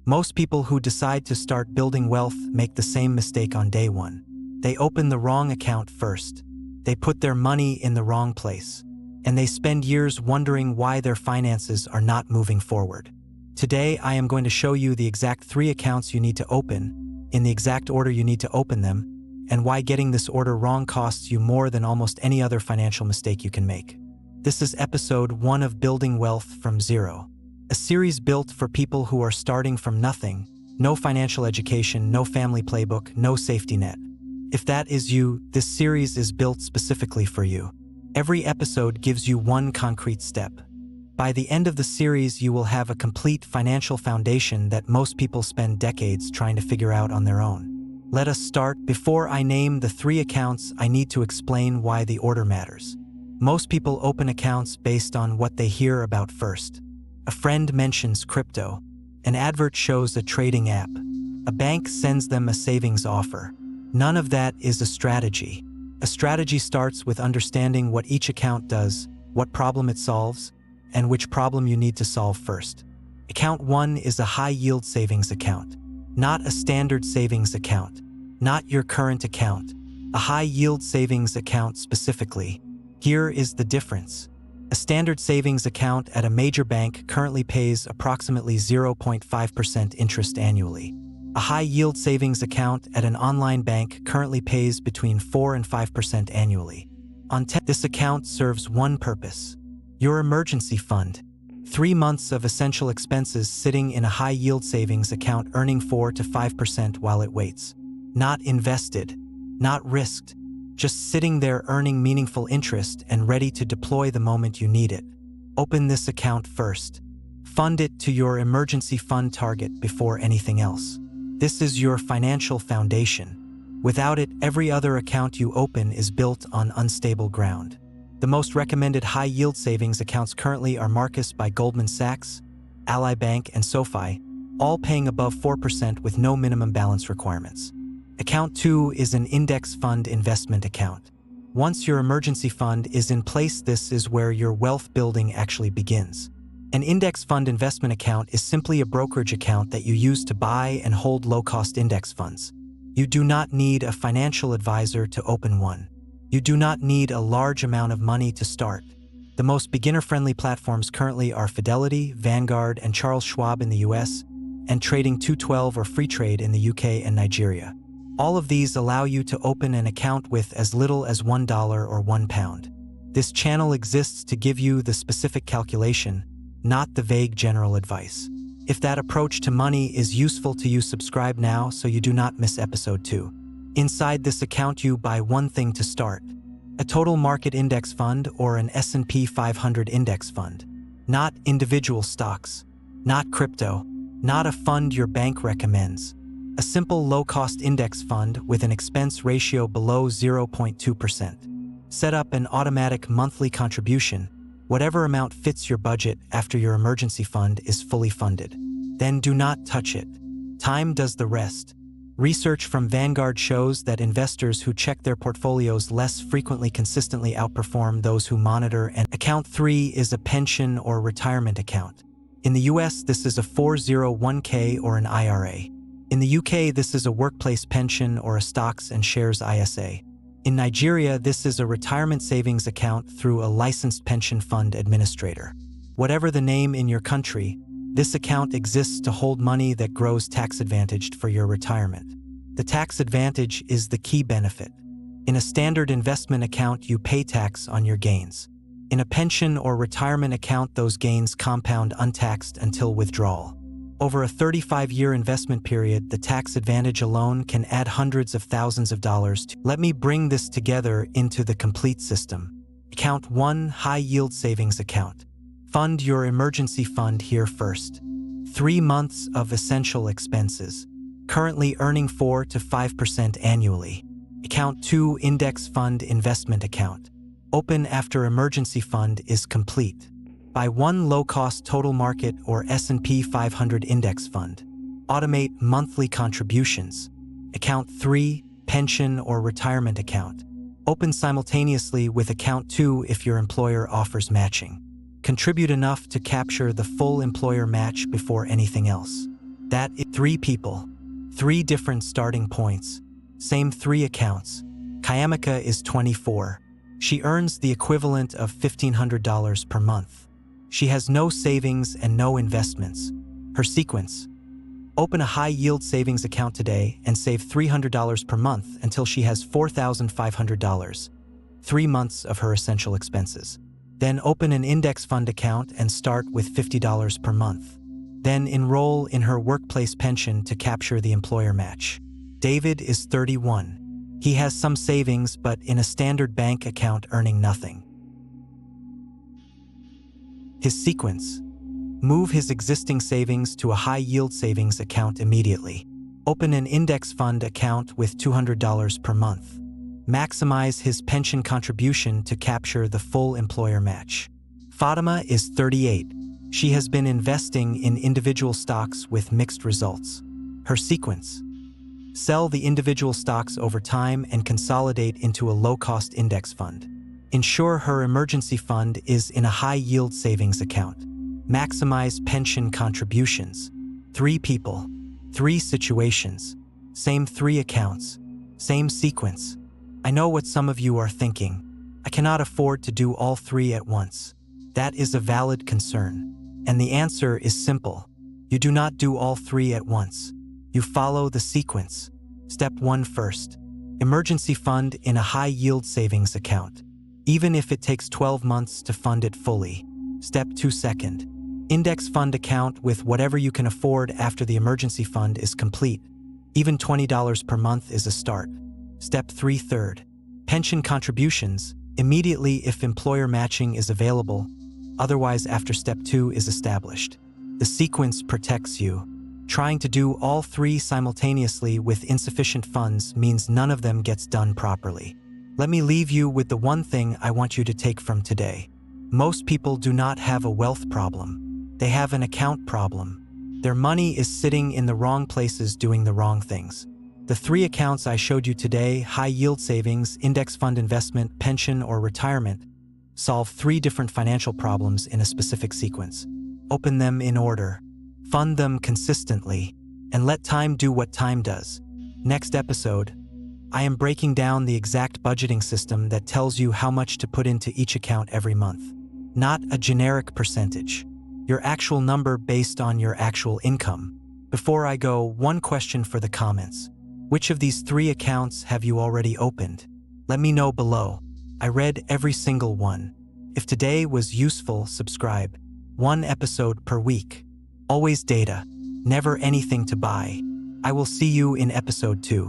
Most people who decide to start building wealth make the same mistake on day one. They open the wrong account first. They put their money in the wrong place. And they spend years wondering why their finances are not moving forward. Today, I am going to show you the exact 3 accounts you need to open, in the exact order you need to open them, and why getting this order wrong costs you more than almost any other financial mistake you can make. This is episode 1 of Building Wealth from Zero, a series built for people who are starting from nothing, no financial education, no family playbook, no safety net. If that is you, this series is built specifically for you. Every episode gives you one concrete step. By the end of the series, you will have a complete financial foundation that most people spend decades trying to figure out on their own. Let us start. Before I name the 3 accounts, I need to explain why the order matters. Most people open accounts based on what they hear about first. A friend mentions crypto. An advert shows a trading app. A bank sends them a savings offer. None of that is a strategy. A strategy starts with understanding what each account does, what problem it solves, and which problem you need to solve first. Account 1 is a high-yield savings account, not a standard savings account, not your current account, a high-yield savings account specifically. Here is the difference. A standard savings account at a major bank currently pays approximately 0.5% interest annually. A high-yield savings account at an online bank currently pays between 4 and 5% annually. This account serves one purpose: your emergency fund. 3 months of essential expenses sitting in a high-yield savings account earning 4 to 5% while it waits. Not invested, not risked, just sitting there earning meaningful interest and ready to deploy the moment you need it. Open this account first. Fund it to your emergency fund target before anything else. This is your financial foundation. Without it, every other account you open is built on unstable ground. The most recommended high-yield savings accounts currently are Marcus by Goldman Sachs, Ally Bank, and SoFi, all paying above 4% with no minimum balance requirements. Account 2 is an index fund investment account. Once your emergency fund is in place, this is where your wealth building actually begins. An index fund investment account is simply a brokerage account that you use to buy and hold low-cost index funds. You do not need a financial advisor to open one. You do not need a large amount of money to start. The most beginner-friendly platforms currently are Fidelity, Vanguard, and Charles Schwab in the US, and Trading 212 or Freetrade in the UK and Nigeria. All of these allow you to open an account with as little as $1 or £1. This channel exists to give you the specific calculation, not the vague general advice. If that approach to money is useful to you, subscribe now so you do not miss episode 2. Inside this account, you buy one thing to start: a total market index fund or an S&P 500 index fund. Not individual stocks, not crypto, not a fund your bank recommends. A simple low-cost index fund with an expense ratio below 0.2%. Set up an automatic monthly contribution. Whatever amount fits your budget after your emergency fund is fully funded. Then do not touch it. Time does the rest. Research from Vanguard shows that investors who check their portfolios less frequently consistently outperform those who monitor. And account 3 is a pension or retirement account. In the US, this is a 401k or an IRA. In the UK, this is a workplace pension or a stocks and shares ISA. In Nigeria, this is a retirement savings account through a licensed pension fund administrator. Whatever the name in your country, this account exists to hold money that grows tax-advantaged for your retirement. The tax advantage is the key benefit. In a standard investment account, you pay tax on your gains. In a pension or retirement account, those gains compound untaxed until withdrawal. Over a 35-year investment period, the tax advantage alone can add hundreds of thousands of dollars to. Let me bring this together into the complete system. Account 1, high-yield savings account. Fund your emergency fund here first. 3 months of essential expenses. Currently earning 4 to 5% annually. Account 2, index fund investment account. Open after emergency fund is complete. Buy one low-cost total market or S&P 500 index fund. Automate monthly contributions. Account 3, pension or retirement account. Open simultaneously with account 2 if your employer offers matching. Contribute enough to capture the full employer match before anything else. That is 3 people, 3 different starting points, same 3 accounts. Kayamika is 24. She earns the equivalent of $1,500 per month. She has no savings and no investments. Her sequence: open a high-yield savings account today and save $300 per month until she has $4,500, 3 months of her essential expenses. Then open an index fund account and start with $50 per month. Then enroll in her workplace pension to capture the employer match. David is 31. He has some savings, but in a standard bank account earning nothing. His sequence: move his existing savings to a high-yield savings account immediately. Open an index fund account with $200 per month. Maximize his pension contribution to capture the full employer match. Fatima is 38. She has been investing in individual stocks with mixed results. Her sequence: sell the individual stocks over time and consolidate into a low-cost index fund. Ensure her emergency fund is in a high-yield savings account. Maximize pension contributions. 3 people, 3 situations, same 3 accounts, same sequence. I know what some of you are thinking. I cannot afford to do all 3 at once. That is a valid concern. And the answer is simple. You do not do all 3 at once. You follow the sequence. Step 1 first. Emergency fund in a high-yield savings account, even if it takes 12 months to fund it fully. Step 2 second. Index fund account with whatever you can afford after the emergency fund is complete. Even $20 per month is a start. Step 3 third. Pension contributions, immediately if employer matching is available. Otherwise after step 2 is established. The sequence protects you. Trying to do all 3 simultaneously with insufficient funds means none of them gets done properly. Let me leave you with the one thing I want you to take from today. Most people do not have a wealth problem. They have an account problem. Their money is sitting in the wrong places doing the wrong things. The 3 accounts I showed you today, high-yield savings, index fund investment, pension, or retirement, solve 3 different financial problems in a specific sequence. Open them in order. Fund them consistently, and let time do what time does. Next episode, I am breaking down the exact budgeting system that tells you how much to put into each account every month. Not a generic percentage. Your actual number based on your actual income. Before I go, one question for the comments. Which of these 3 accounts have you already opened? Let me know below. I read every single one. If today was useful, subscribe. 1 episode per week. Always data, never anything to buy. I will see you in episode 2.